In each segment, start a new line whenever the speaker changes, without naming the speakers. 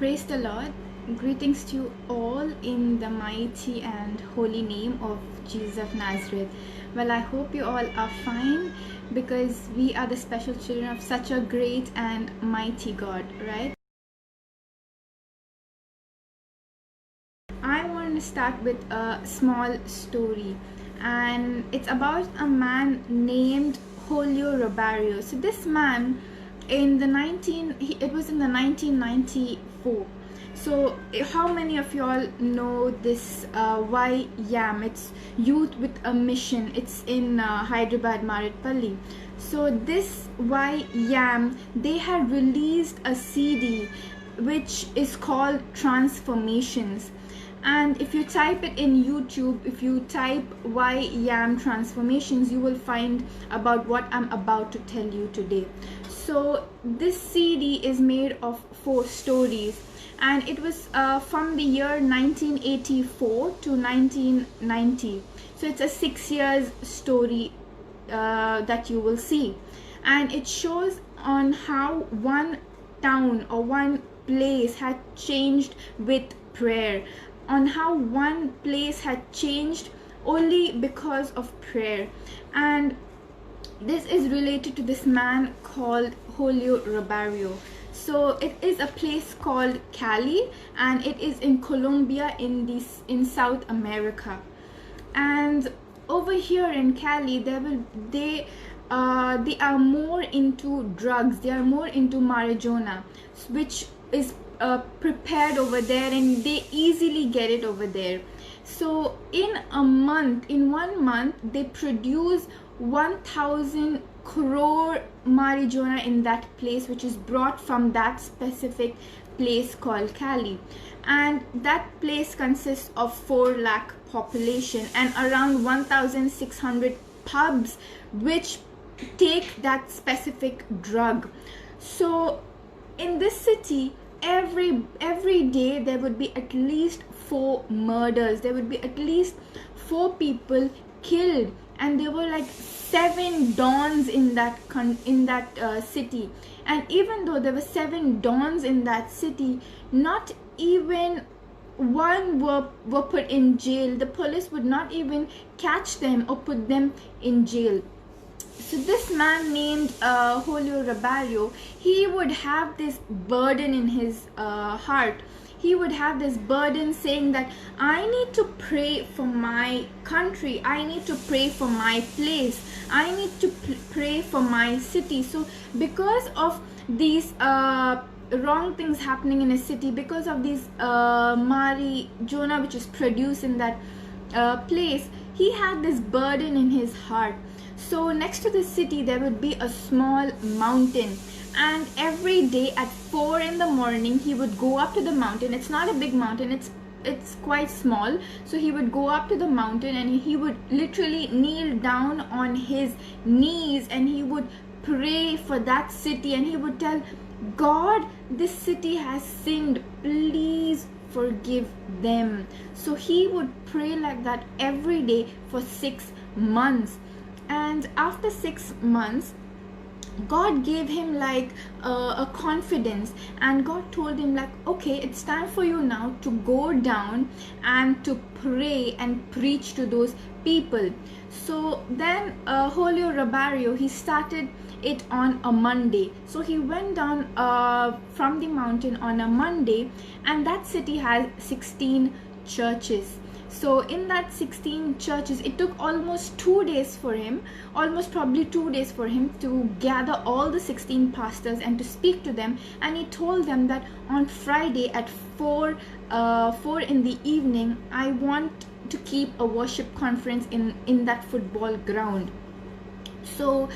Praise the Lord. Greetings to you all in the mighty and holy name of Jesus of Nazareth. Well, I hope you all are fine because we are the special children of such a great and mighty God, right? I want to start with a small story, and it's about a man named Julio Robario. So this man it was in the 1994. So how many of y'all know this YYAM? It's Youth with a Mission. It's in Hyderabad, Maritpalli. So this YYAM, they had released a CD which is called Transformations. And if you type it in YouTube, if you type YYAM Transformations, you will find about what I'm about to tell you today. So this CD is made of 4 stories, and it was from the year 1984 to 1990. So it's a 6 years story that you will see, and it shows on how one town or one place had changed with prayer, on how one place had changed only because of prayer. And this is related to this man called Julio Robario. So it is a place called Cali, and it is in Colombia in South America. And over here in Cali, they are more into drugs. They are more into marijuana, which is prepared over there, and they easily get it over there. So in 1 month, they produce 1,000 crore marijuana in that place, which is brought from that specific place called Cali. And that place consists of 4 lakh population and around 1,600 pubs which take that specific drug. So in this city, every day there would be at least 4 murders. There would be at least 4 people killed, and there were like 7 dons in that city. And even though there were 7 dons in that city, not even one were put in jail. The police would not even catch them or put them in jail. So this man named Julio Robario, he would have this burden in his heart. He would have this burden saying that I need to pray for my country, I need to pray for my place, I need to pray for my city. So because of these wrong things happening in a city, because of these marijuana which is produced in that place, he had this burden in his heart. So next to the city there would be a small mountain, and every day at 4 in the morning he would go up to the mountain. It's not a big mountain, it's quite small. So he would go up to the mountain and he would literally kneel down on his knees and he would pray for that city, and he would tell God, this city has sinned, please forgive them. So he would pray like that every day for 6 months. And after 6 months, God gave him like a confidence, and God told him like, okay, it's time for you now to go down and to pray and preach to those people. So then Julio Robario, he started it on a Monday. So he went down from the mountain on a Monday, and that city has 16 churches. So in that 16 churches, it took almost 2 days for him, probably 2 days for him to gather all the 16 pastors and to speak to them. And he told them that on Friday at 4 in the evening, I want to keep a worship conference in that football ground. So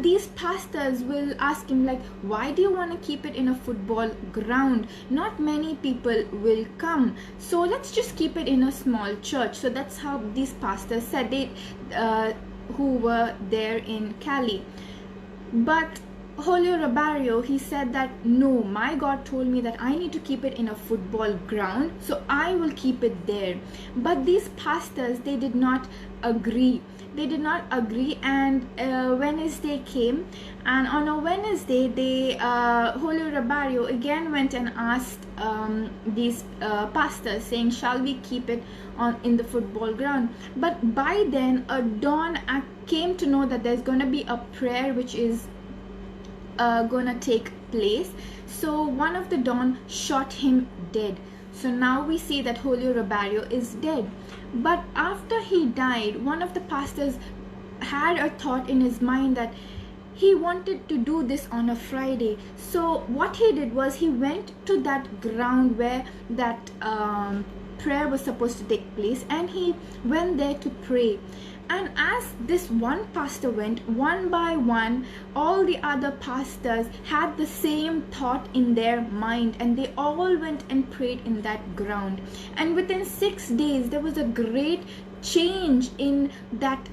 these pastors will ask him like, why do you want to keep it in a football ground? Not many people will come, so let's just keep it in a small church. So that's how these pastors said it, who were there in Cali. But Julio Robario, he said that no, my God told me that I need to keep it in a football ground, so I will keep it there. But these pastors, they did not agree. They did not agree, and Wednesday came, and on a Wednesday, Julio Robario again went and asked these pastors, saying, "Shall we keep it in the football ground?" But by then, a dawn came to know that there's going to be a prayer which is gonna take place. So one of the dawn shot him dead. So now we see that Julio Robario is dead. But after he died, one of the pastors had a thought in his mind that he wanted to do this on a Friday. So what he did was he went to that ground where that prayer was supposed to take place, and he went there to pray. And as this one pastor went, one by one, all the other pastors had the same thought in their mind, and they all went and prayed in that ground. And within 6 days, there was a great change in that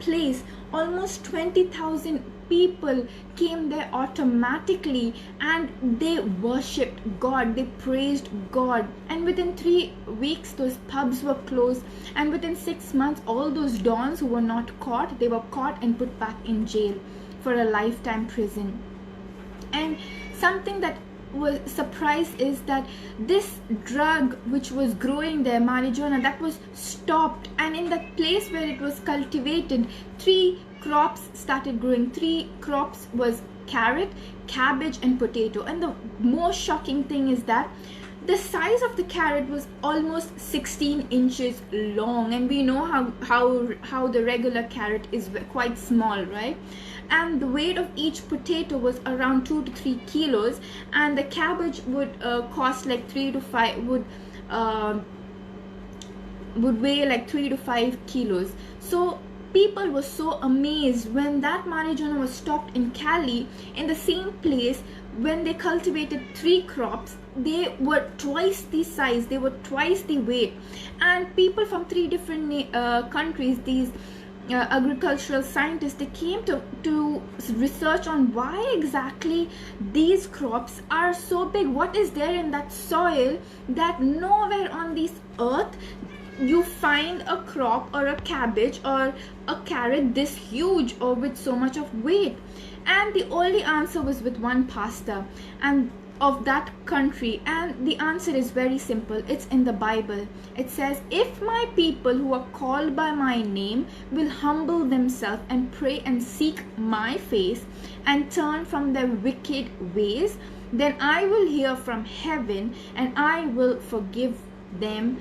place. Almost 20,000 people came there automatically, and they worshipped God, they praised God. And within 3 weeks, those pubs were closed, and within 6 months, all those dons who were not caught, they were caught and put back in jail for a lifetime prison. And something that was surprised is that this drug which was growing there, marijuana, that was stopped, and in that place where it was cultivated, 3 crops started growing. 3 crops was carrot, cabbage and potato. And the most shocking thing is that the size of the carrot was almost 16 inches long, and we know how the regular carrot is quite small, right? And the weight of each potato was around 2 to 3 kilos, and the cabbage would cost like 3 to 5 would weigh like 3 to 5 kilos. So people were so amazed when that marijuana was stopped in Cali, in the same place. When they cultivated 3 crops, they were twice the size, they were twice the weight. And people from 3 different countries, these agricultural scientists, they came to research on why exactly these crops are so big. What is there in that soil that nowhere on this earth you find a crop or a cabbage or a carrot this huge or with so much of weight? And the only answer was with one pastor and of that country, and the answer is very simple. It's in the Bible. It says, "If my people who are called by my name will humble themselves and pray and seek my face and turn from their wicked ways, then I will hear from heaven and I will forgive them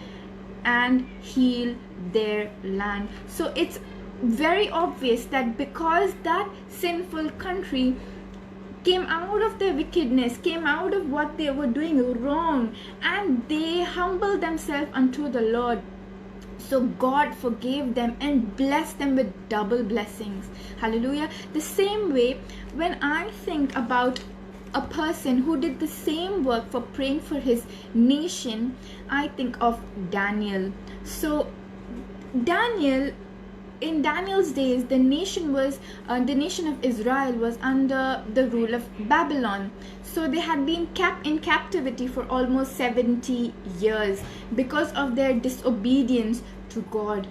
and heal their land." So it's very obvious that because that sinful country came out of their wickedness, came out of what they were doing wrong, and they humbled themselves unto the Lord, so God forgave them and blessed them with double blessings. Hallelujah. The same way, when I think about a person who did the same work for praying for his nation, I think of Daniel. So Daniel, in Daniel's days, the nation of Israel was under the rule of Babylon. So they had been kept in captivity for almost 70 years because of their disobedience to God.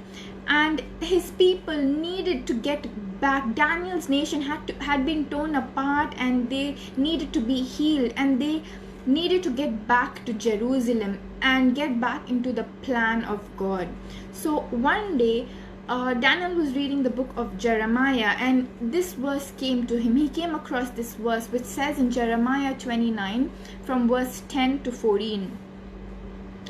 And his people needed to get back. Daniel's nation had been torn apart, and they needed to be healed, and they needed to get back to Jerusalem and get back into the plan of God. So one day, Daniel was reading the book of Jeremiah, and this verse came to him. He came across this verse which says in Jeremiah 29 from verse 10 to 14.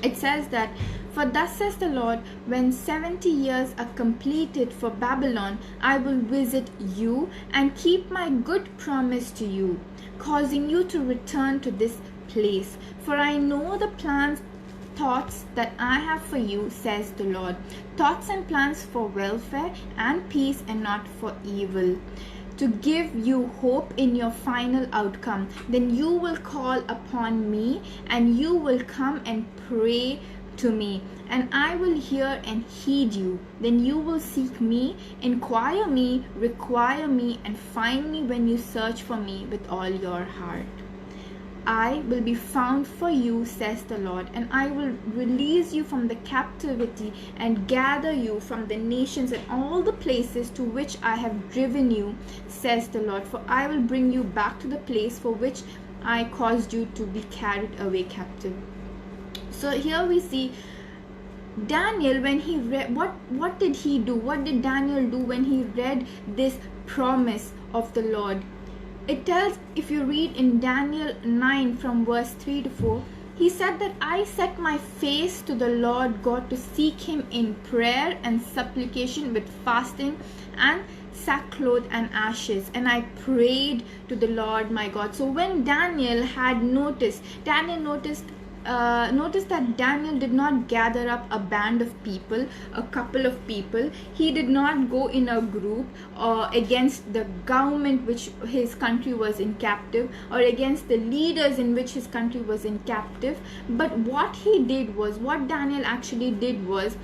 It says that, "For thus says the Lord, when 70 years are completed for Babylon, I will visit you and keep my good promise to you, causing you to return to this place. For I know the thoughts that I have for you, says the Lord, thoughts and plans for welfare and peace and not for evil, to give you hope in your final outcome. Then you will call upon me and you will come and pray to to me, and I will hear and heed you. Then you will seek me, inquire me, require me, and find me when you search for me with all your heart. I will be found for you, says the Lord, and I will release you from the captivity and gather you from the nations and all the places to which I have driven you, says the Lord. For I will bring you back to the place for which I caused you to be carried away captive. So here we see Daniel, when he read, what did he do? What did Daniel do when he read this promise of the Lord? It tells, if you read in Daniel 9 from verse 3 to 4, he said that I set my face to the Lord God to seek him in prayer and supplication with fasting and sackcloth and ashes, and I prayed to the Lord my God. So when Daniel noticed that Daniel did not gather up a band of people, a couple of people. He did not go in a group against the government which his country was in captive, or against the leaders in which his country was in captive. But what Daniel actually did was,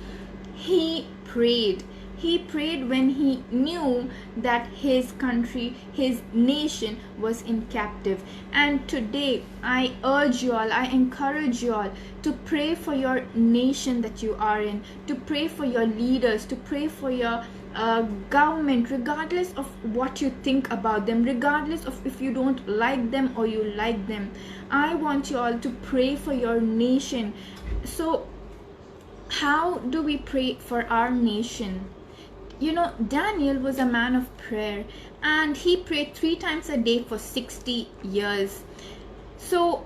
he prayed. He prayed when he knew that his country, his nation was in captive. And today, I urge you all, I encourage you all to pray for your nation that you are in, to pray for your leaders, to pray for your government, regardless of what you think about them, regardless of if you don't like them or you like them. I want you all to pray for your nation. So, how do we pray for our nation? You know, Daniel was a man of prayer, and he prayed 3 times a day for 60 years. So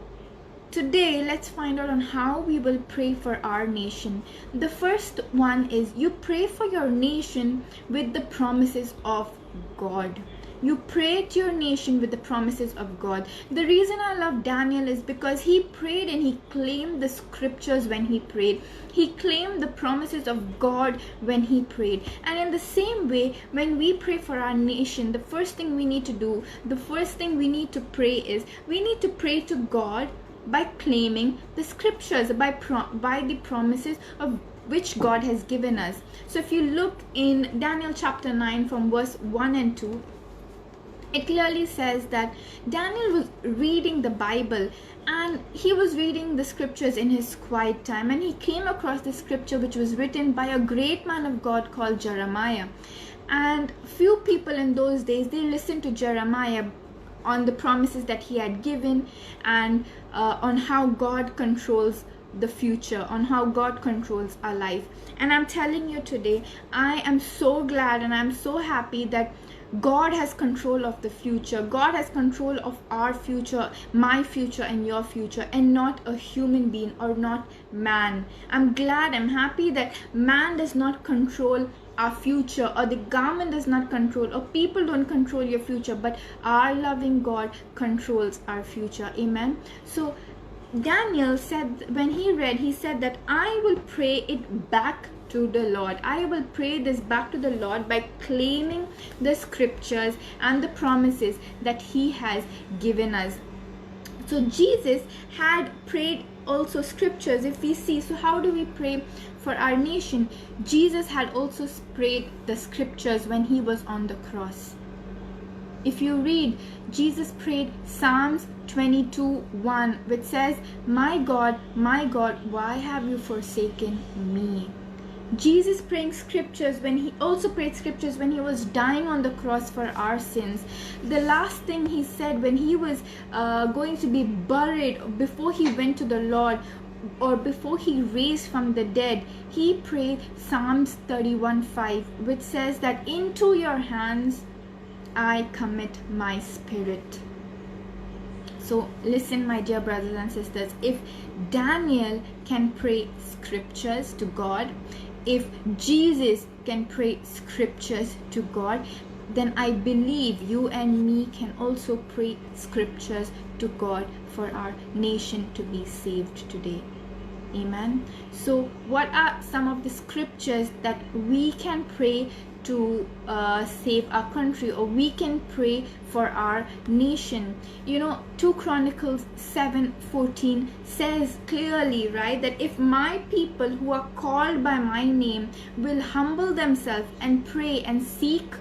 today, let's find out on how we will pray for our nation. The first one is, you pray for your nation with the promises of God. You pray to your nation with the promises of God. The reason I love Daniel is because he prayed and he claimed the scriptures when he prayed. He claimed the promises of God when he prayed. And in the same way, when we pray for our nation, the first thing we need to do, the first thing we need to pray is, we need to pray to God by claiming the scriptures, by the promises of which God has given us. So if you look in Daniel chapter 9 from verse 1 and 2, it clearly says that Daniel was reading the Bible, and he was reading the scriptures in his quiet time, and he came across the scripture which was written by a great man of God called Jeremiah. And few people in those days, they listened to Jeremiah on the promises that he had given, and on how God controls the future, on how God controls our life. And I'm telling you today, I am so glad and I'm so happy that God has control of the future. God has control of our future, my future and your future, and not a human being or not man. I'm glad, I'm happy that man does not control our future, or the government does not control, or people don't control your future, but our loving God controls our future. Amen. So Daniel said, when he read, he said that I will pray it back to the Lord. I will pray this back to the Lord by claiming the scriptures and the promises that he has given us. So Jesus had prayed also scriptures, if we see. So how do we pray for our nation? Jesus had also prayed the scriptures when he was on the cross. If you read, Jesus prayed Psalms 22:1, which says, my God, why have you forsaken me? Jesus praying scriptures when he also prayed scriptures when he was dying on the cross for our sins. The last thing he said when he was going to be buried, before he went to the Lord, or before he raised from the dead, he prayed Psalms 31:5, which says that into your hands I commit my spirit. So listen, my dear brothers and sisters, if Daniel can pray scriptures to God, if Jesus can pray scriptures to God, then I believe you and me can also pray scriptures to God for our nation to be saved today. Amen. So what are some of the scriptures that we can pray to save our country, or we can pray for our nation. 2 Chronicles 7:14 says clearly, right, that if my people who are called by my name will humble themselves and pray and seek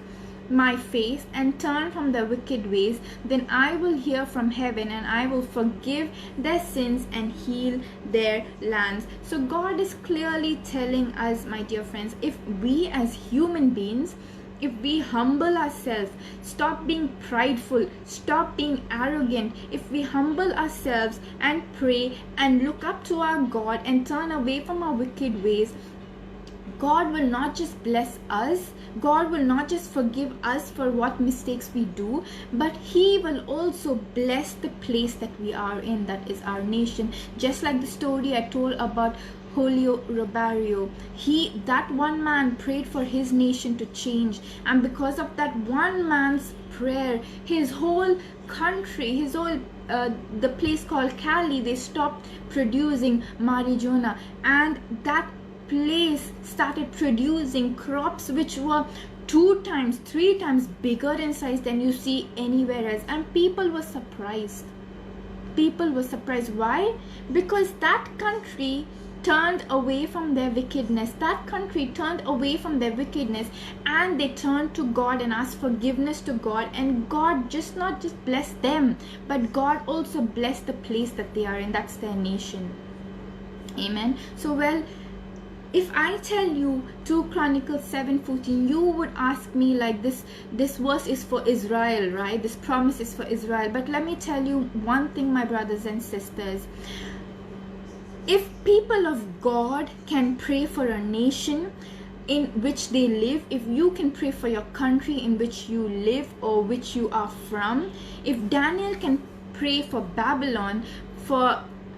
my face and turn from their wicked ways, then I will hear from heaven and I will forgive their sins and heal their lands. So God is clearly telling us, my dear friends, if we as human beings, if we humble ourselves, stop being prideful, stop being arrogant, if we humble ourselves and pray and look up to our God and turn away from our wicked ways, God will not just bless us, God will not just forgive us for what mistakes we do, but He will also bless the place that we are in, that is our nation. Just like the story I told about Julio Robario, that one man prayed for his nation to change, and because of that one man's prayer, his whole country, the place called Cali, they stopped producing marijuana, and that place started producing crops which were 2 times, 3 times bigger in size than you see anywhere else. And people were surprised. Why? Because that country turned away from their wickedness. And they turned to God and asked forgiveness to God, and God not just blessed them, but God also blessed the place that they are in. That's their nation. Amen. So if I tell you 2 Chronicles 7:14, you would ask me like this verse is for Israel, right? This promise is for Israel. But let me tell you one thing, my brothers and sisters. If people of God can pray for a nation in which they live, if you can pray for your country in which you live or which you are from, if Daniel can pray for Babylon,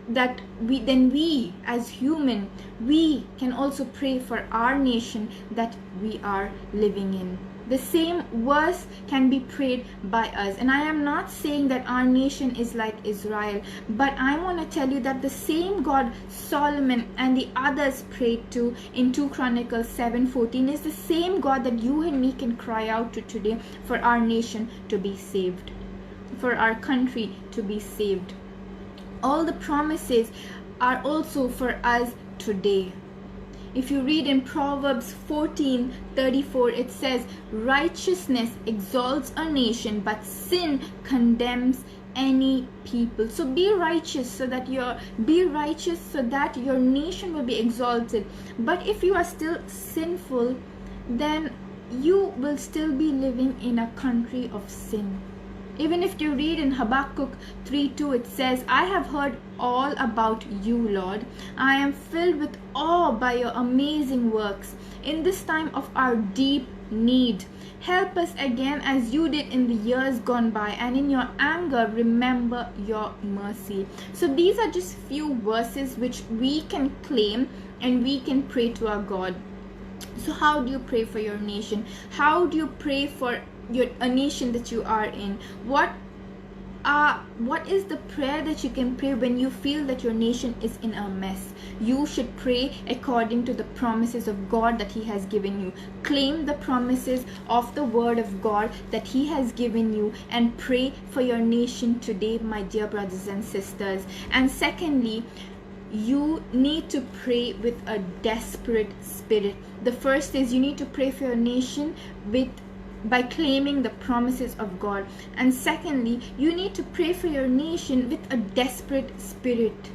then we as human, we can also pray for our nation that we are living in. The same verse can be prayed by us. And I am not saying that our nation is like Israel, but I want to tell you that the same God Solomon and the others prayed to in 2 Chronicles 7:14 is the same God that you and me can cry out to today for our nation to be saved, for our country to be saved. All the promises are also for us today. If you read in Proverbs 14:34, it says, righteousness exalts a nation, but sin condemns any people. So be righteous so that your nation will be exalted. But if you are still sinful, then you will still be living in a country of sin. Even if you read in Habakkuk 3:2, it says, I have heard all about you, Lord. I am filled with awe by your amazing works. In this time of our deep need, help us again as you did in the years gone by, and in your anger, remember your mercy. So these are just few verses which we can claim and we can pray to our God. So how do you pray for your nation? How do you pray for a nation that you are in? What is the prayer that you can pray when you feel that your nation is in a mess? You should pray according to the promises of God that He has given you. Claim the promises of the Word of God that He has given you, and pray for your nation today, my dear brothers and sisters. And secondly, you need to pray with a desperate spirit. The first is you need to pray for your nation by claiming the promises of God. And secondly, you need to pray for your nation with a desperate spirit,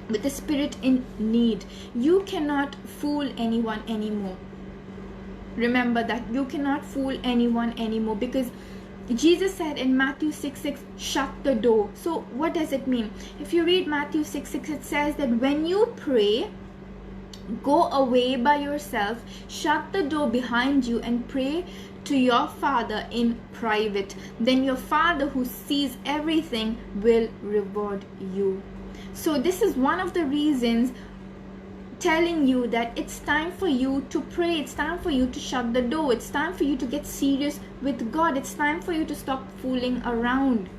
with a spirit in need. You cannot fool anyone anymore. Remember that you cannot fool anyone anymore, because Jesus said in Matthew 6:6, shut the door. So what does it mean? If you read Matthew 6:6, it says that when you pray, go away by yourself, shut the door behind you, and pray to your Father in private. Then your Father who sees everything will reward you. So this is one of the reasons telling you that it's time for you to pray. It's time for you to shut the door. It's time for you to get serious with God. It's time for you to stop fooling around.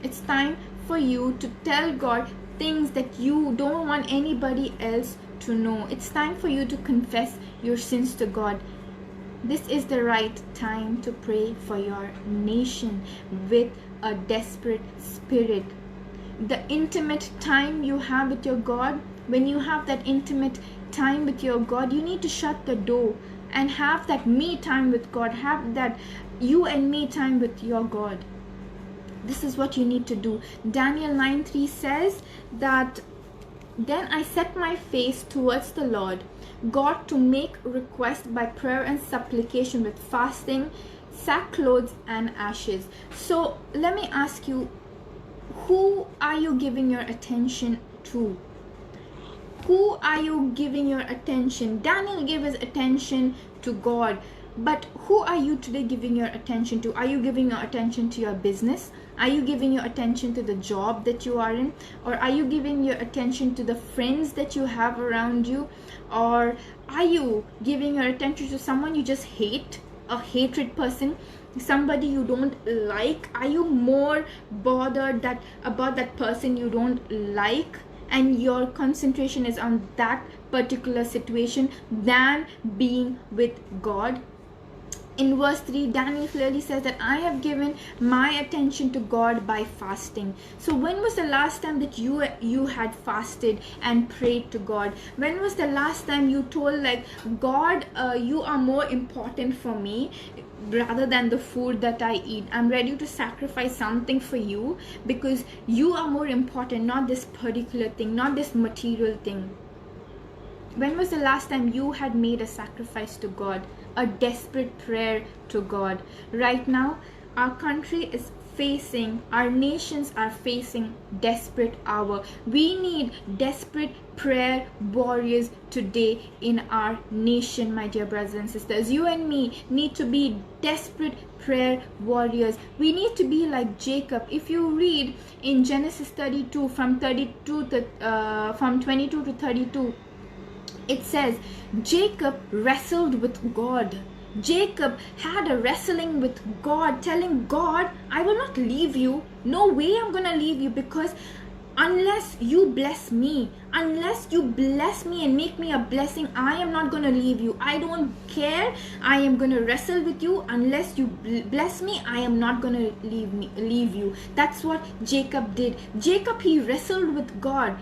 It's time for you to tell God things that you don't want anybody else to know. It's time for you to confess your sins to God. This is the right time to pray for your nation with a desperate spirit. The intimate time you have with your God, when you have that intimate time with your God, you need to shut the door and have that me time with God. Have that you and me time with your God. This is what you need to do. Daniel 9:3 says that, then I set my face towards the Lord God to make request by prayer and supplication with fasting, sackcloth and ashes. So let me ask you, who are you giving your attention to? Who are you giving your attention? Daniel gave his attention to God. But who are you today giving your attention to? Are you giving your attention to your business? Are you giving your attention to the job that you are in? Or are you giving your attention to the friends that you have around you? Or are you giving your attention to someone you just hate, a hatred person, somebody you don't like? Are you more bothered about that person you don't like, and your concentration is on that particular situation than being with God? In verse 3, Daniel clearly says that I have given my attention to God by fasting. So when was the last time that you had fasted and prayed to God? When was the last time you told, like, God, you are more important for me rather than the food that I eat. I'm ready to sacrifice something for you because you are more important, not this particular thing, not this material thing. When was the last time you had made a sacrifice to God, a desperate prayer to God? Right now, our country is facing, our nations are facing desperate hour. We need desperate prayer warriors today in our nation, my dear brothers and sisters. You and me need to be desperate prayer warriors. We need to be like Jacob. If you read in Genesis 32 from 22 to 32, it says Jacob wrestled with God. Jacob had a wrestling with God, telling God, I will not leave you. No way I'm gonna leave you, because unless you bless me, unless you bless me and make me a blessing, I am not gonna leave you. I don't care. I am gonna wrestle with you. Unless you bless me, I am not gonna leave you. That's what Jacob did. Jacob, he wrestled with God.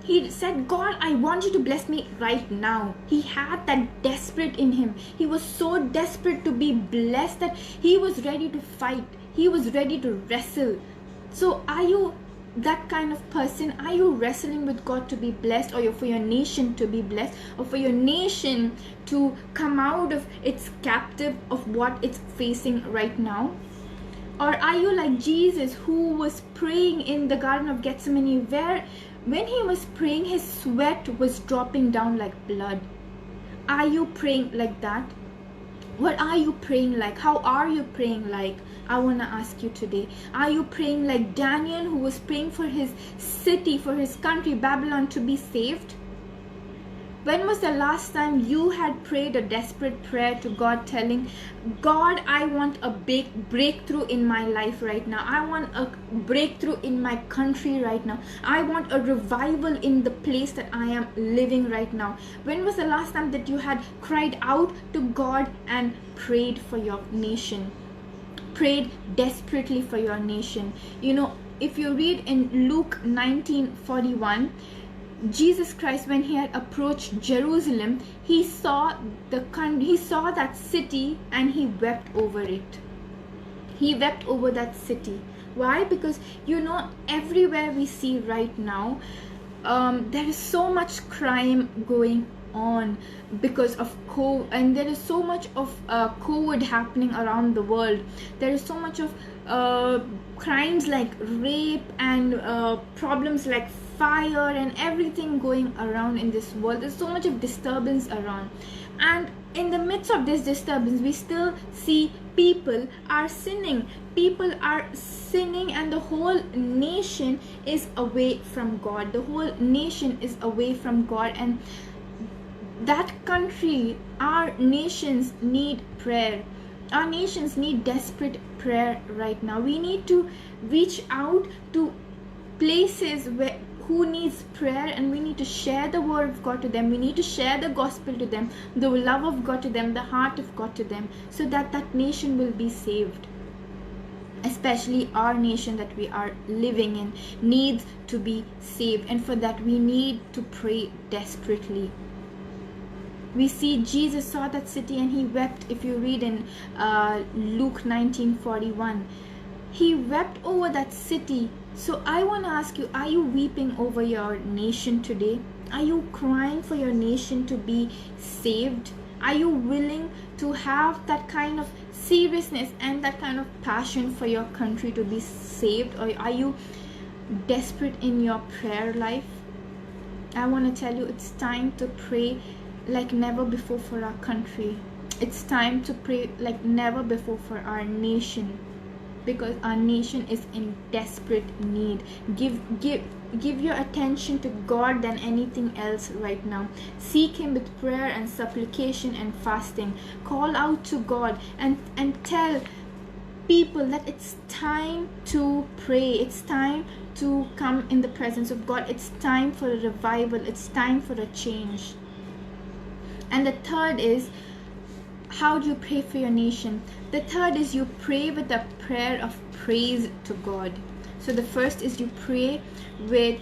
He said, God, I want you to bless me right now. He had that desperate in him. He was so desperate to be blessed that he was ready to fight. He was ready to wrestle. So are you that kind of person? Are you wrestling with God to be blessed, or for your nation to be blessed, or for your nation to come out of its captive of what it's facing right now? Or are you like Jesus, who was praying in the Garden of Gethsemane, where when he was praying, his sweat was dropping down like blood? Are you praying like that? What are you praying like? How are you praying like? I want to ask you today. Are you praying like Daniel, who was praying for his city, for his country, Babylon, to be saved? When was the last time you had prayed a desperate prayer to God, telling, God, I want a big breakthrough in my life right now. I want a breakthrough in my country right now. I want a revival in the place that I am living right now. When was the last time that you had cried out to God and prayed for your nation? Prayed desperately for your nation. You know, if you read in Luke 19:41, Jesus Christ, when he had approached Jerusalem, he saw that city and he wept over it. He wept over that city. Why? Because everywhere we see right now, there is so much crime going on because of COVID, and there is so much of COVID happening around the world. There is so much of crimes like rape and problems like fire and everything going around in this world. There's so much of disturbance around, and in the midst of this disturbance, we still see people are sinning. People are sinning, and the whole nation is away from God. The whole nation is away from God, and that country, our nations need prayer. Our nations need desperate prayer right now. We need to reach out to places who needs prayer, and we need to share the word of God to them. We need to share the gospel to them, the love of God to them, the heart of God to them, so that that nation will be saved. Especially our nation that we are living in needs to be saved, and for that we need to pray desperately. We see Jesus saw that city and he wept. If you read in Luke 19:41, he wept over that city. So I want to ask you, are you weeping over your nation today? Are you crying for your nation to be saved? Are you willing to have that kind of seriousness and that kind of passion for your country to be saved? Or are you desperate in your prayer life? I want to tell you, it's time to pray like never before for our country. It's time to pray like never before for our nation, because our nation is in desperate need. Give your attention to God than anything else right now. Seek him with prayer and supplication and fasting. Call out to God and tell people that it's time to pray. It's time to come in the presence of God. It's time for a revival. It's time for a change. And the third is, how do you pray for your nation? The third is you pray with a prayer of praise to God. So the first is you pray with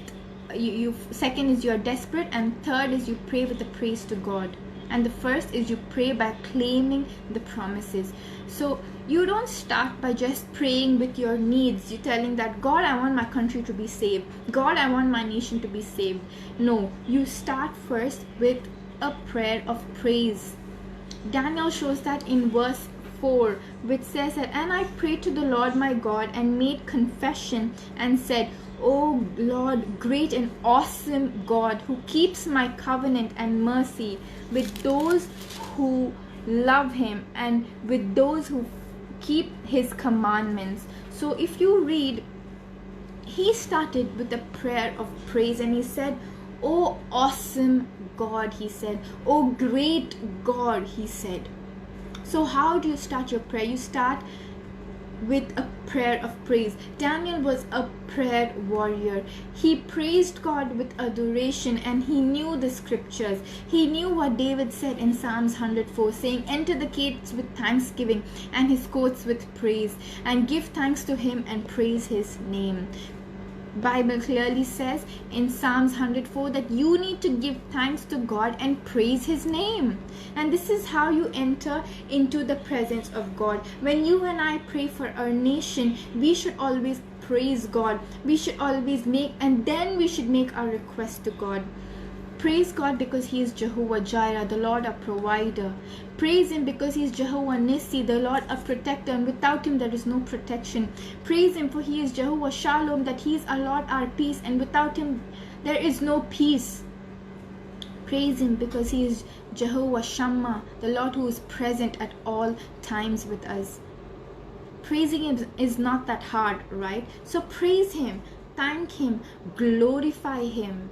second is you're desperate, and third is you pray with the praise to God. And the first is you pray by claiming the promises. So you don't start by just praying with your needs. You're telling that, God, I want my country to be saved. God, I want my nation to be saved. No, you start first with a prayer of praise. Daniel shows that in verse 4, which says that, and I prayed to the Lord my God and made confession and said, O Lord, great and awesome God, who keeps my covenant and mercy with those who love him and with those who keep his commandments. So if you read, he started with a prayer of praise, and he said, O awesome God, he said. O great God, he said. So how do you start your prayer? You start with a prayer of praise. Daniel was a prayer warrior. He praised God with adoration, and he knew the scriptures. He knew what David said in Psalms 104, saying, enter the gates with thanksgiving and his courts with praise, and give thanks to him and praise his name. Bible clearly says in Psalms 104 that you need to give thanks to God and praise his name. And this is how you enter into the presence of God. When you and I pray for our nation, we should always praise God. We should always and then we should make our request to God. Praise God because he is Jehovah Jireh, the Lord our provider. Praise him because he is Jehovah Nissi, the Lord our protector, and without him there is no protection. Praise him for he is Jehovah Shalom, that he is our Lord our peace, and without him there is no peace. Praise him because he is Jehovah Shammah, the Lord who is present at all times with us. Praising him is not that hard, right? So praise him, thank him, glorify him,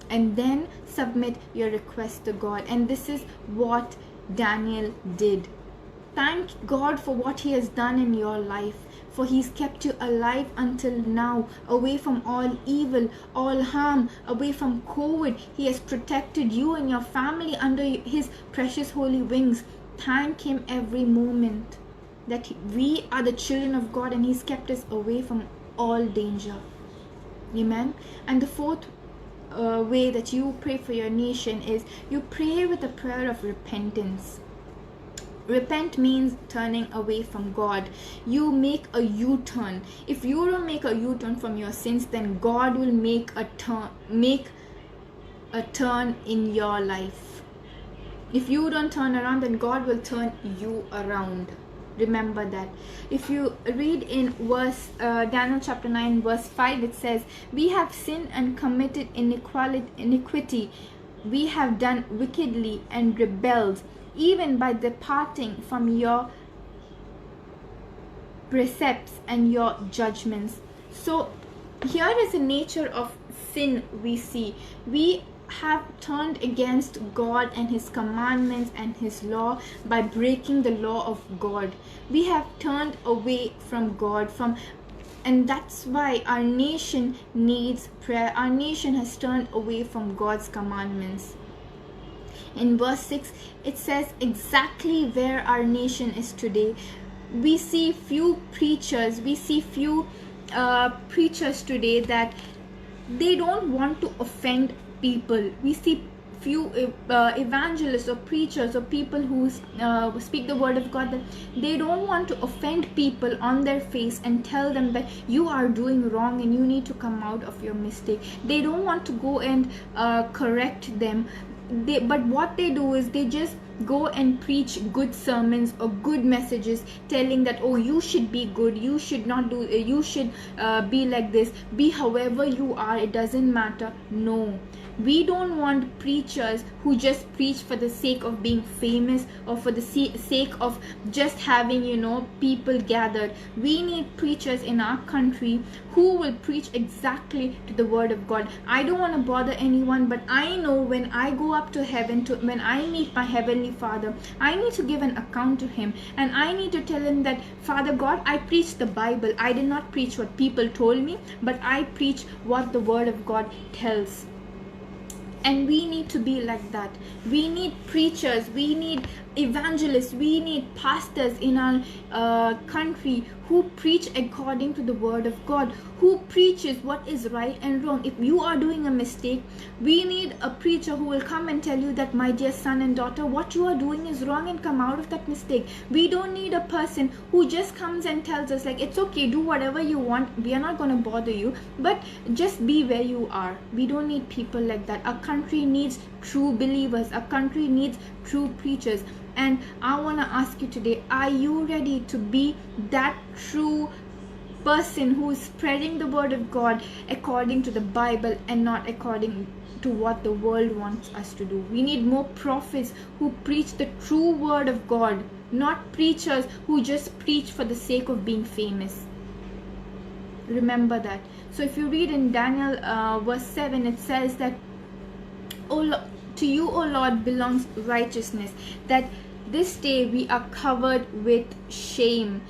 and then submit your request to God. And this is what Daniel did. Thank God for what he has done in your life, for he's kept you alive until now, away from all evil, all harm, away from COVID. He has protected you and your family under his precious holy wings. Thank him every moment that we are the children of God, and he's kept us away from all danger. Amen. And the fourth way that you pray for your nation is you pray with a prayer of repentance. Repent means turning away from God. You make a U-turn. If you don't make a U-turn from your sins, then God will make a turn in your life. If you don't turn around, then God will turn you around. Remember that. If you read in Daniel chapter 9 verse 5, it says, we have sinned and committed iniquity. We have done wickedly and rebelled, even by departing from your precepts and your judgments. So here is the nature of sin we see. We have turned against God and his commandments and his law by breaking the law of God. We have turned away from God, from And that's why our nation needs prayer. Our nation has turned away from God's commandments. In verse 6, it says exactly where our nation is today. We see few preachers, preachers today that they don't want to offend people. We see few evangelists or preachers or people who speak the word of God, that they don't want to offend people on their face and tell them that you are doing wrong and you need to come out of your mistake. They don't want to go and correct them. But what they do is they just go and preach good sermons or good messages, telling that, oh, you should be good, you should not do, you should be like this, be however you are, it doesn't matter. No, we don't want preachers who just preach for the sake of being famous or for the sake of just having, people gathered. We need preachers in our country who will preach exactly to the word of God. I don't want to bother anyone, but I know when I go up to heaven, when I meet my heavenly Father, I need to give an account to him, and I need to tell him that, Father God, I preached the Bible. I did not preach what people told me, but I preach what the word of God tells. And we need to be like that. We need preachers, we need evangelists, we need pastors in our country who preach according to the word of God, who preaches what is right and wrong. If you are doing a mistake, we need a preacher who will come and tell you that, my dear son and daughter, what you are doing is wrong, and come out of that mistake. We don't need a person who just comes and tells us like, it's okay, do whatever you want, we are not going to bother you, but just be where you are. We don't need people like that. Our country needs true believers. Our country needs true preachers. And I want to ask you today, are you ready to be that true person who is spreading the word of God according to the Bible and not according to what the world wants us to do? We need more prophets who preach the true word of God, not preachers who just preach for the sake of being famous. Remember that. So if you read in Daniel verse 7, it says that, to you, O Lord, belongs righteousness, that this day we are covered with shame,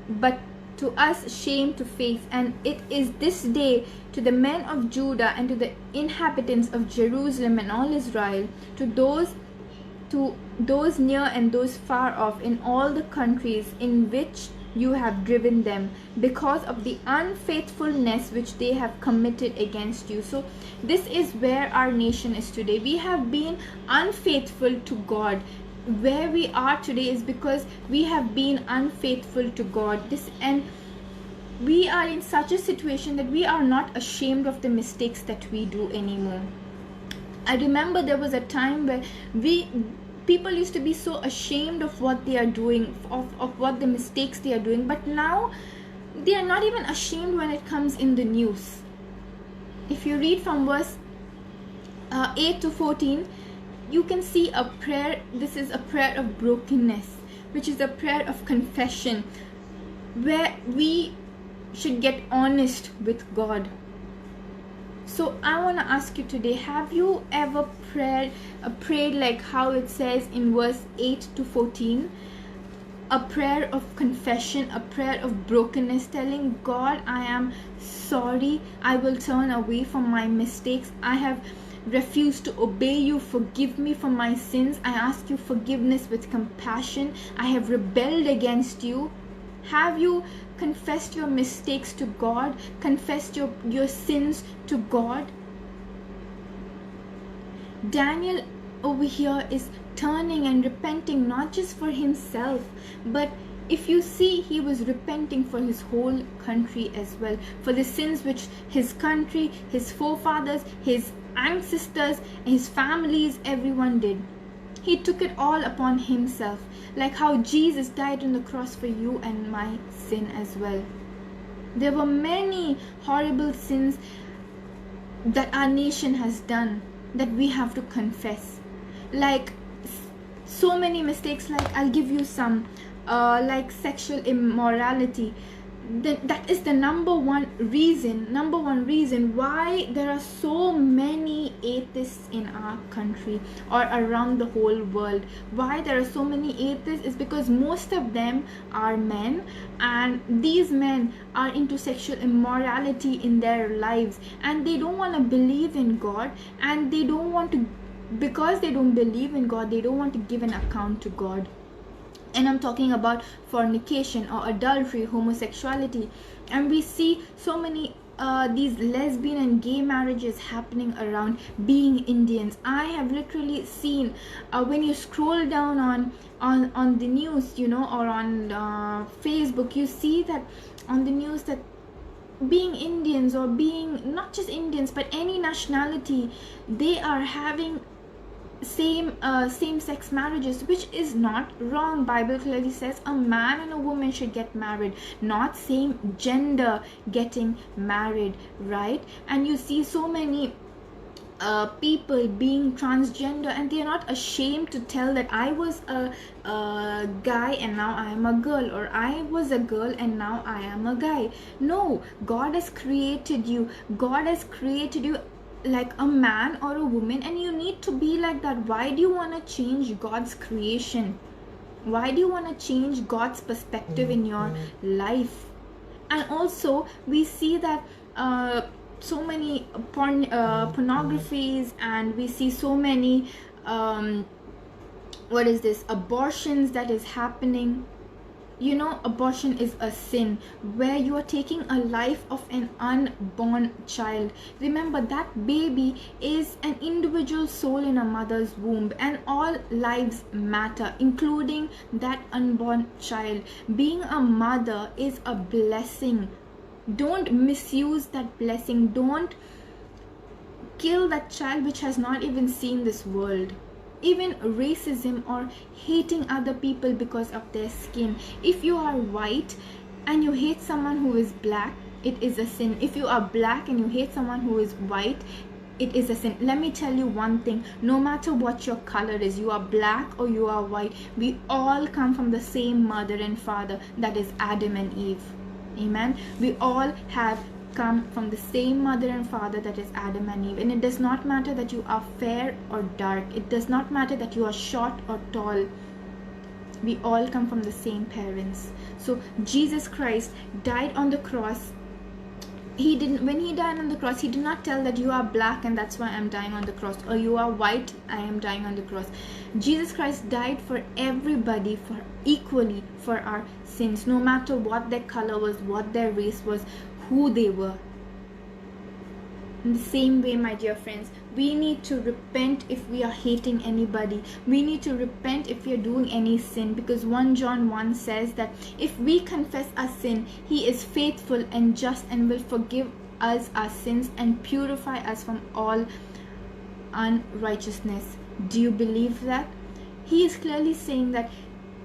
but to us shame to face. And it is this day to the men of Judah and to the inhabitants of Jerusalem and all Israel, to those near and those far off, in all the countries in which you have driven them, because of the unfaithfulness which they have committed against you. So this is where our nation is today. We have been unfaithful to God. Where we are today is because we have been unfaithful to God. And we are in such a situation that we are not ashamed of the mistakes that we do anymore. I remember there was a time where people used to be so ashamed of what they are doing, of what the mistakes they are doing, but now they are not even ashamed when it comes in the news. If you read from verse 8 to 14, you can see a prayer. This is a prayer of brokenness, which is a prayer of confession, where we should get honest with God. So I want to ask you today, have you ever prayed like how it says in verse 8 to 14? A prayer of confession, a prayer of brokenness, telling God, I am sorry, I will turn away from my mistakes, I have refused to obey you, forgive me for my sins, I ask you forgiveness with compassion, I have rebelled against you. Have you confessed your mistakes to God, confessed your sins to God? Daniel over here is turning and repenting, not just for himself, but if you see, he was repenting for his whole country as well, for the sins which his country, his forefathers, his ancestors, his families, everyone did. He took it all upon himself, like how Jesus died on the cross for you and my sin as well. There were many horrible sins that our nation has done that we have to confess, like so many mistakes. Like I'll give you some, like sexual immorality. that is the number one reason why there are so many atheists in our country or around the whole world. Why there are so many atheists is because most of them are men, and these men are into sexual immorality in their lives, and they don't want to believe in God, and they don't want to, because they don't believe in God, they don't want to give an account to God. And I'm talking about fornication or adultery, homosexuality. And we see so many these lesbian and gay marriages happening around, being Indians. I have literally seen when you scroll down on the news, or on Facebook, you see that on the news that being Indians, or being not just Indians but any nationality, they are having same-sex marriages, which is not wrong. Bible clearly says a man and a woman should get married, not same gender getting married, right? And you see so many people being transgender, and they are not ashamed to tell that I was a guy and now I am a girl, or I was a girl and now I am a guy. No, God has created you like a man or a woman, and you need to be like that. Why do you want to change God's creation? Why do you want to change God's perspective in your life? And also we see that so many pornographies, and we see so many abortions that is happening. Abortion is a sin where you are taking a life of an unborn child. Remember, that baby is an individual soul in a mother's womb, and all lives matter, including that unborn child. Being a mother is a blessing. Don't misuse that blessing. Don't kill that child which has not even seen this world. Even racism or hating other people because of their skin. If you are white and you hate someone who is black, it is a sin. If you are black and you hate someone who is white, it is a sin. Let me tell you one thing, no matter what your color is, you are black or you are white, we all come from the same mother and father, that is Adam and Eve. Amen. We all have come from the same mother and father, that is Adam and Eve. And it does not matter that you are fair or dark. It does not matter that you are short or tall. We all come from the same parents. So Jesus Christ died on the cross. When he died on the cross, he did not tell that you are black and that's why I'm dying on the cross, or you are white, I am dying on the cross. Jesus Christ died for everybody, for equally for our sins, no matter what their color was, what their race was, who they were. In the same way, my dear friends, we need to repent if we are hating anybody. We need to repent if we are doing any sin, because 1 John 1 says that if we confess our sin, he is faithful and just and will forgive us our sins and purify us from all unrighteousness. Do you believe that? He is clearly saying that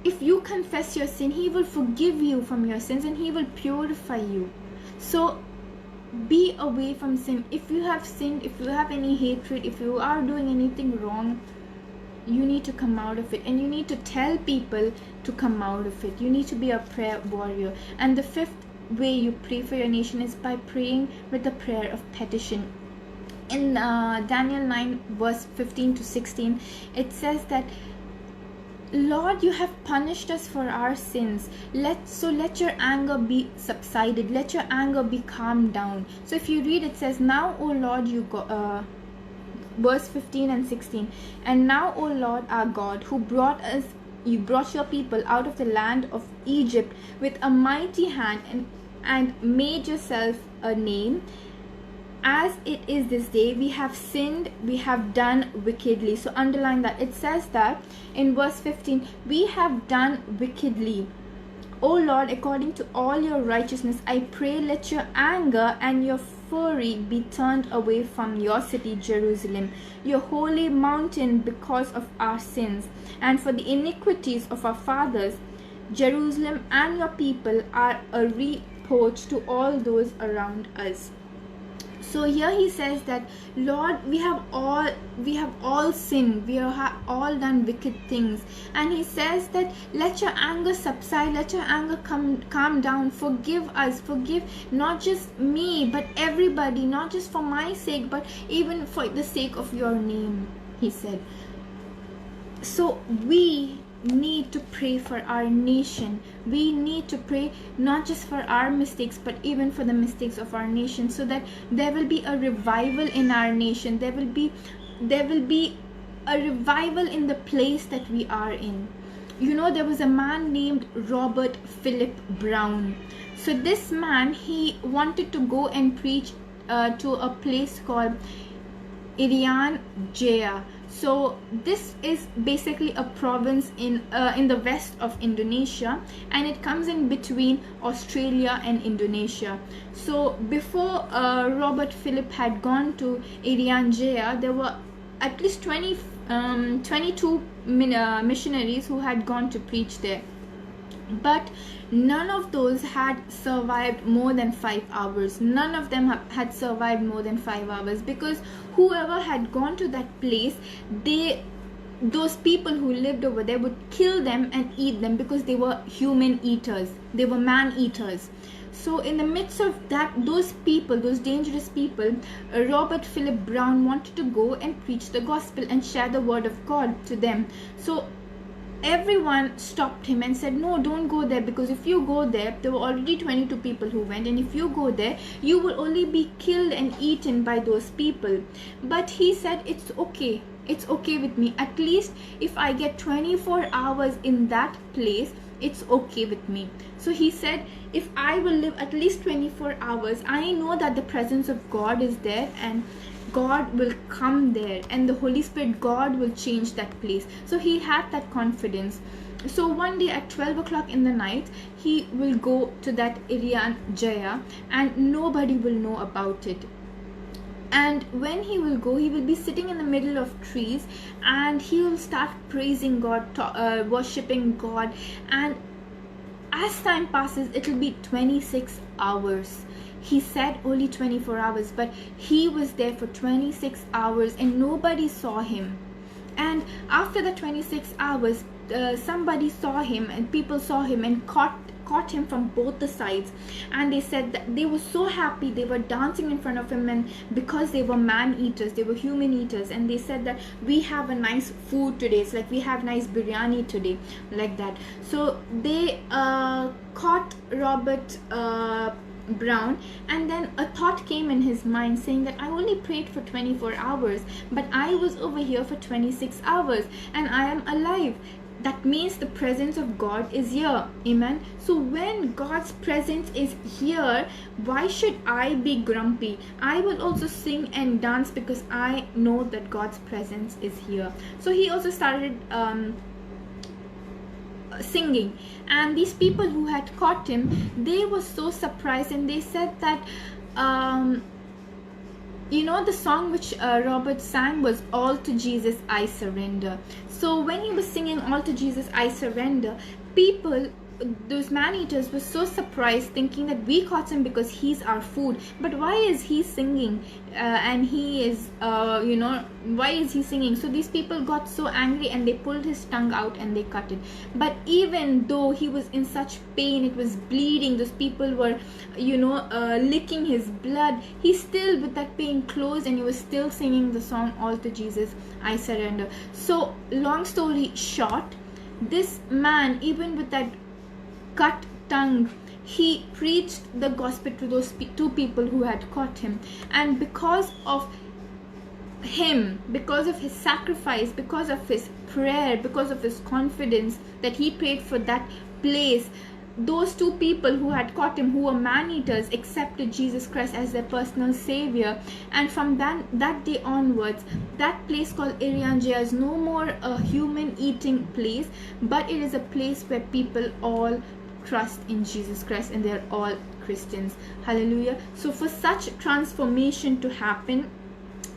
if you confess your sin, he will forgive you from your sins and he will purify you. So be away from sin. If you have sinned, if you have any hatred, if you are doing anything wrong, you need to come out of it, and you need to tell people to come out of it. You need to be a prayer warrior. And the fifth way you pray for your nation is by praying with the prayer of petition. In Daniel 9 verse 15 to 16, it says that, Lord, you have punished us for our sins. Let your anger be subsided. Let your anger be calmed down. So if you read, it says, now, O Lord, verse 15 and 16. And now, O Lord, our God, you brought your people out of the land of Egypt with a mighty hand and made yourself a name. As it is this day, we have sinned, we have done wickedly. So underline that. It says that in verse 15, we have done wickedly. O Lord, according to all your righteousness, I pray, let your anger and your fury be turned away from your city, Jerusalem, your holy mountain, because of our sins and for the iniquities of our fathers. Jerusalem and your people are a reproach to all those around us. So here he says that, Lord, we have all sinned, we have all done wicked things. And he says that, let your anger subside, let your anger calm down, forgive us, forgive not just me but everybody, not just for my sake but even for the sake of your name, he said. So we need to pray for our nation. We need to pray not just for our mistakes but even for the mistakes of our nation, so that there will be a revival in our nation. There will be a revival in the place that we are in. You know, there was a man named Robert Philip Brown. So this man, he wanted to go and preach to a place called Irian Jaya. So this is basically a province in the west of Indonesia, and it comes in between Australia and Indonesia. So before Robert Philip had gone to Irian Jaya, there were at least 22 missionaries who had gone to preach there. But none of those had survived more than 5 hours. None of them had survived more than 5 hours, because whoever had gone to that place, those people who lived over there would kill them and eat them, because they were human eaters, they were man eaters. So in the midst of that, those people, those dangerous people, Robert Philip Brown wanted to go and preach the gospel and share the word of God to them. So everyone stopped him and said, no, don't go there, because if you go there, there were already 22 people who went, and if you go there, you will only be killed and eaten by those people. But he said, it's okay with me. At least if I get 24 hours in that place, it's okay with me. So he said, if I will live at least 24 hours, I know that the presence of God is there, and God will come there, and the Holy Spirit, God will change that place. So he had that confidence. So one day at 12 o'clock in the night, he will go to that Irian Jaya, and nobody will know about it. And when he will go, he will be sitting in the middle of trees, and he will start praising God, worshipping God. And as time passes, it will be 26 hours. He said only 24 hours, but he was there for 26 hours and nobody saw him. And after the 26 hours, somebody saw him, and people saw him and caught him from both the sides. And they said that they were so happy, they were dancing in front of him, and because they were man eaters, they were human eaters, and they said that we have a nice food today, it's like we have nice biryani today, like that. So they caught Robert Brown, and then a thought came in his mind saying that I only prayed for 24 hours, but I was over here for 26 hours and I am alive. That means the presence of God is here. Amen. So when God's presence is here, why should I be grumpy? I will also sing and dance because I know that God's presence is here. So he also started singing, and these people who had caught him, they were so surprised, and they said that you know, the song which Robert sang was All to Jesus I Surrender. So when he was singing All to Jesus I Surrender, people, those man-eaters, were so surprised, thinking that we caught him because he's our food, but why is he singing and he is you know, why is he singing? So these people got so angry and they pulled his tongue out and they cut it. But even though he was in such pain, it was bleeding, those people were, you know, licking his blood, he still, with that pain, closed, and he was still singing the song All to Jesus I Surrender. So long story short, this man, even with that cut tongue, he preached the gospel to those two people who had caught him. And because of him, because of his sacrifice, because of his prayer, because of his confidence that he prayed for that place, those two people who had caught him, who were man-eaters, accepted Jesus Christ as their personal savior. And from that day onwards, that place called Irian Jaya is no more a human eating place, but it is a place where people all trust in Jesus Christ and they're all Christians. Hallelujah. So for such transformation to happen,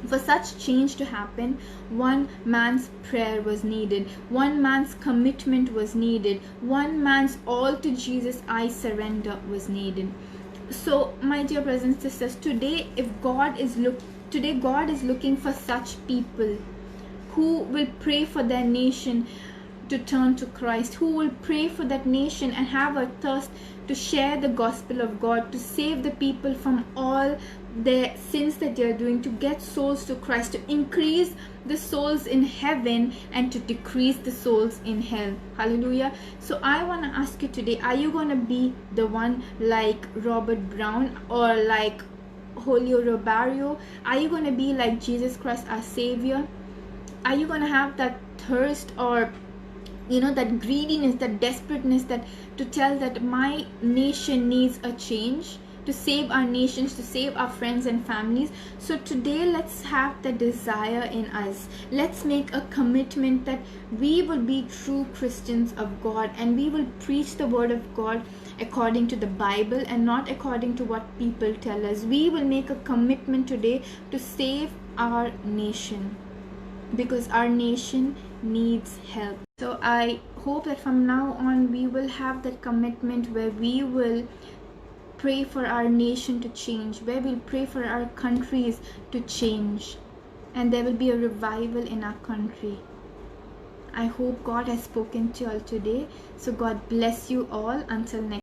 for such change to happen, one man's prayer was needed, one man's commitment was needed, one man's all to Jesus I surrender was needed. So my dear brothers and sisters, today God is looking for such people who will pray for their nation to turn to Christ, who will pray for that nation and have a thirst to share the gospel of God, to save the people from all their sins that they are doing, to get souls to Christ, to increase the souls in heaven and to decrease the souls in hell. Hallelujah. So I want to ask you today, are you going to be the one like Robert Brown or like Julio Robario? Are you going to be like Jesus Christ, our Savior? Are you going to have that thirst, or that greediness, that desperateness, that to tell that my nation needs a change, to save our nations, to save our friends and families? So today, let's have the desire in us. Let's make a commitment that we will be true Christians of God, and we will preach the word of God according to the Bible and not according to what people tell us. We will make a commitment today to save our nation, because our nation needs help. So I hope that from now on we will have that commitment where we will pray for our nation to change, where we'll pray for our countries to change, and there will be a revival in our country. I hope God has spoken to you all today. So God bless you all. Until next